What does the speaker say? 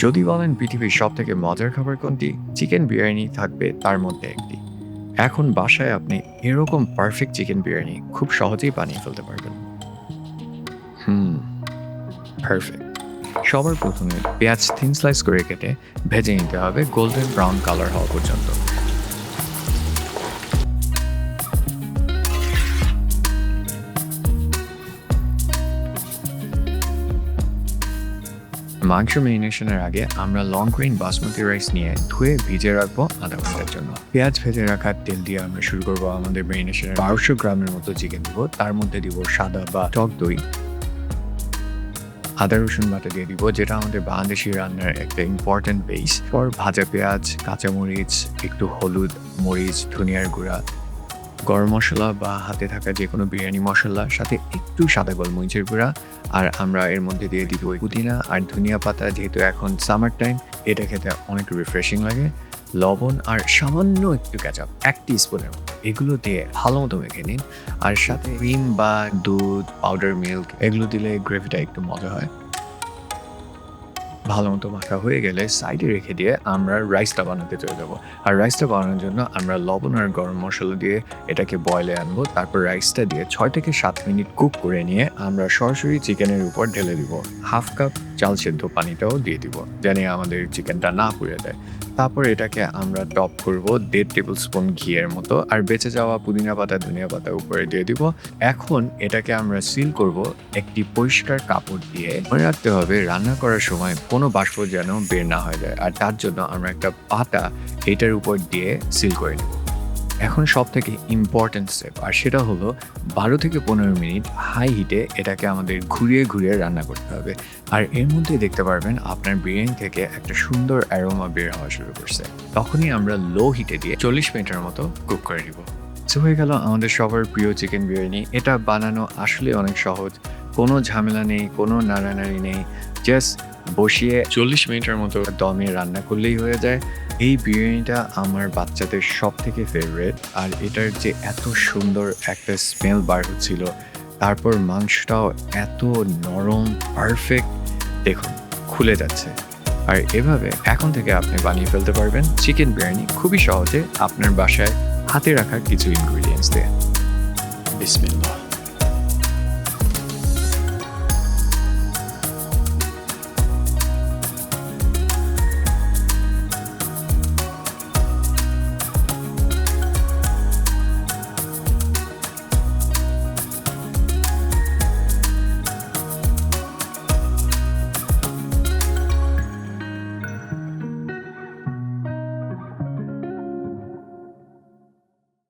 যদি বলেন পৃথিবীর সব থেকে মজার খাবার কোনটি, চিকেন বিরিয়ানি থাকবে তার মধ্যে একটি। এখন বাসায় আপনি এরকম পারফেক্ট চিকেন বিরিয়ানি খুব সহজেই বানিয়ে ফেলতে পারবেন। পারফেক্ট। সবার প্রথমে পেঁয়াজ থিন স্লাইস করে কেটে ভেজে নিতে হবে গোল্ডেন ব্রাউন কালার হওয়া পর্যন্ত। মাংস ম্যারিনেশনের আগে আমরা লং গ্রেইন বাসমতি রাইস নিয়ে ধুয়ে ভিজে রাখবো আধা ঘন্টার জন্য। পেঁয়াজ ভেজে রাখা তেল দিয়ে আমরা শুরু করবো আমাদের ম্যারিনেশনের। 1200 গ্রামের মতো চিকেন দিব, তার মধ্যে দিব সাদা বা টক দই, আদা রসুন বাটা দিয়ে দিব, যেটা আমাদের বাংলাদেশি রান্নার একটা ইম্পর্টেন্ট বেস। পর ভাজা পেঁয়াজ, কাঁচামরিচ, একটু হলুদ, মরিচ, ধনিয়ার গুঁড়া, গরম মশলা বা হাতে থাকা যে কোনো বিরিয়ানি মশলা, সাথে একটু সাদা গোলমরিচের গুঁড়া। আর আমরা এর মধ্যে দিয়ে দিব পুদিনা আর ধনিয়া পাতা, যেহেতু এখন সামার টাইম, এটা খেতে অনেক রিফ্রেশিং লাগে। লবণ আর সামান্য একটু কেচাপ, 1 টিস্পুনের মতো, এগুলো দিয়ে ভালো মতো মেখে নিন। আর সাথে ক্রিম বা দুধ, পাউডার মিল্ক, এগুলো দিলে গ্রেভিটা একটু মজা হয়। ভালো মতো মাখা হয়ে গেলে সাইডে রেখে দিয়ে আমরা রাইসটা বানাতে চলে যাবো। আর রাইসটা বানানোর জন্য আমরা লবণ আর গরম মশলা দিয়ে এটাকে বয়েলে আনবো। তারপর রাইসটা দিয়ে 6 থেকে 7 মিনিট কুক করে নিয়ে আমরা সরাসরি চিকেনের উপর ঢেলে দিব। হাফ কাপ চাল সেদ্ধ পানিটাও দিয়ে দিব, যেন আমাদের চিকেনটা না পুড়ে দেয়। তারপর এটাকে আমরা টপ করব 1.5 টেবিল স্পুন ঘিয়ের মতো, আর বেঁচে যাওয়া পুদিনা পাতা, ধনিয়া পাতা উপরে দিয়ে দিব। এখন এটাকে আমরা সিল করব একটি পরিষ্কার কাপড় দিয়ে। মনে রাখতে হবে রান্না করার সময় কোনো বাষ্প যেন বের না হয়ে যায়, আর তার জন্য আমরা একটা পাতা এটার উপর দিয়ে সিল করে নেব। এখন সব থেকে ইম্পর্টেন্ট স্টেপ, আর সেটা হলো 12 থেকে 15 মিনিট হাই হিটে এটাকে আমাদের ঘুরিয়ে ঘুরিয়ে রান্না করতে হবে। আর এর মধ্যে দেখতে পারবেন আপনার বিরিয়ানি থেকে একটা সুন্দর অ্যারোমা বের হওয়া শুরু করছে। তখনই আমরা লো হিটে দিয়ে 40 মিনিটের মতো কুক করে নিব। সো হয়ে গেল আমাদের সবার প্রিয় চিকেন বিরিয়ানি। এটা বানানো আসলে অনেক সহজ, কোনো ঝামেলা নেই, কোনো নাড়ানাড়ি নেই। জাস্ট বসিয়ে 40 মিনিটের মতো দমে রান্না করলেই হয়ে যায়। এই বিরিয়ানিটা আমার বাচ্চাদের সব থেকে ফেভারিট। আর এটার যে এত সুন্দর একটা স্মেল বার হচ্ছিল, তারপর মাংসটাও এত নরম, পারফেক্ট, দেখুন খুলে যাচ্ছে। আর এভাবে এখন থেকে আপনি বানিয়ে ফেলতে পারবেন চিকেন বিরিয়ানি খুবই সহজে আপনার বাসায় হাতে রাখার কিছু ইনগ্রিডিয়েন্টস দিয়ে। বিসমিল্লাহ।